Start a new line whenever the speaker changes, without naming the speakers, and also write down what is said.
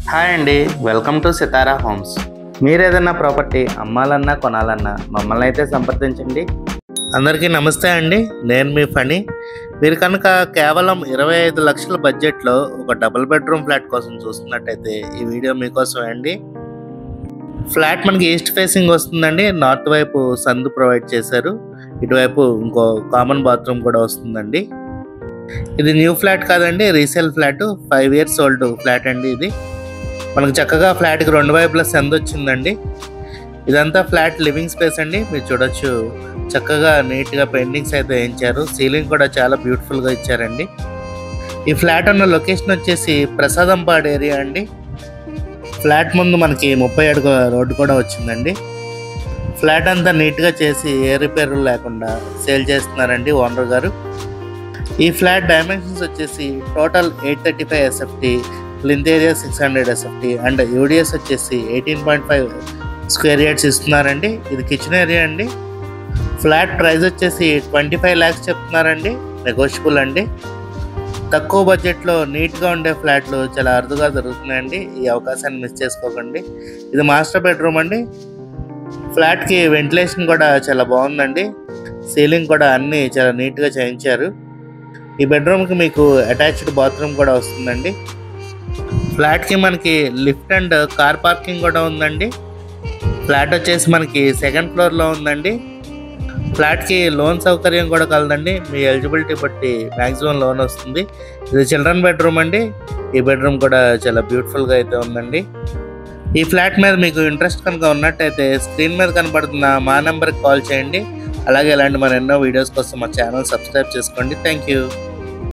Hi అండి, welcome to Sitara homes. మీరు ఏదైనా ప్రాపర్టీ అమ్మాలన్నా కొనాలన్నా మమ్మల్ని అయితే సంప్రదించండి. అందరికీ నమస్తే అండి, నేను మీ ఫణి. మీరు కనుక కేవలం 25 లక్షల బడ్జెట్లో ఒక డబుల్ బెడ్రూమ్ ఫ్లాట్ కోసం చూస్తున్నట్టయితే ఈ వీడియో మీకోసమే అండి. ఫ్లాట్ మనకి ఈస్ట్ ఫేసింగ్ వస్తుందండి. నార్త్ వైపు సందు ప్రొవైడ్ చేశారు. ఇటువైపు ఇంకో కామన్ బాత్రూమ్ కూడా వస్తుందండి. ఇది న్యూ ఫ్లాట్ కాదండి, resale flat. 5 years old flat అండి. ఇది మనకు చక్కగా ఫ్లాట్కి 2 వైపులా సందు వచ్చిందండి. ఇదంతా ఫ్లాట్ లివింగ్ స్పేస్ అండి. మీరు చూడొచ్చు, చక్కగా నీట్గా పెయింటింగ్స్ అయితే వేయించారు. సీలింగ్ కూడా చాలా బ్యూటిఫుల్గా ఇచ్చారండి. ఈ ఫ్లాట్ ఉన్న లొకేషన్ వచ్చేసి ప్రసాదంపాడు ఏరియా అండి. ఫ్లాట్ ముందు మనకి 30 అడుగు రోడ్డు కూడా వచ్చిందండి. ఫ్లాట్ అంతా నీట్గా చేసి ఏ రిపేర్లు లేకుండా సేల్ చేస్తున్నారండి ఓనర్ గారు. ఈ ఫ్లాట్ డైమెన్షన్స్ వచ్చేసి total 835 SFT, plinth area 600 SFT and UDS వచ్చేసి 18.5 స్క్వేర్ యార్డ్స్ ఇస్తున్నారండి. ఇది కిచెన్ ఏరియా అండి. ఫ్లాట్ ప్రైస్ వచ్చేసి 25 lakhs చెప్తున్నారండి. నెగోషియబుల్ అండి. తక్కువ బడ్జెట్లో నీట్గా ఉండే ఫ్లాట్లు చాలా అరుదుగా దొరుకుతున్నాయండి. ఈ అవకాశాన్ని మిస్ చేసుకోకండి. ఇది మాస్టర్ బెడ్రూమ్ అండి. ఫ్లాట్కి వెంటిలేషన్ కూడా చాలా బాగుందండి. సీలింగ్ కూడా అన్నీ చాలా నీట్గా చేయించారు. ఈ బెడ్రూమ్కి మీకు అటాచ్డ్ బాత్రూమ్ కూడా వస్తుందండి. ఫ్లాట్కి మనకి లిఫ్ట్ అండ్ కార్ పార్కింగ్ కూడా ఉందండి. ఫ్లాట్ వచ్చేసి మనకి 2nd floorలో ఉందండి. ఫ్లాట్కి లోన్ సౌకర్యం కూడా కలదండి. మీ ఎలిజిబిలిటీ బట్టి మ్యాక్సిమం లోన్ వస్తుంది. ఇది చిల్డ్రన్ బెడ్రూమ్ అండి. ఈ బెడ్రూమ్ కూడా చాలా బ్యూటిఫుల్గా అయితే ఉందండి. ఈ ఫ్లాట్ మీద మీకు ఇంట్రెస్ట్ కనుక ఉన్నట్టయితే స్క్రీన్ మీద కనబడుతున్న మా నెంబర్కి కాల్ చేయండి. అలాగే ఇలాంటి మన ఎన్నో వీడియోస్ కోసం మా ఛానల్ సబ్స్క్రైబ్ చేసుకోండి. Thank you.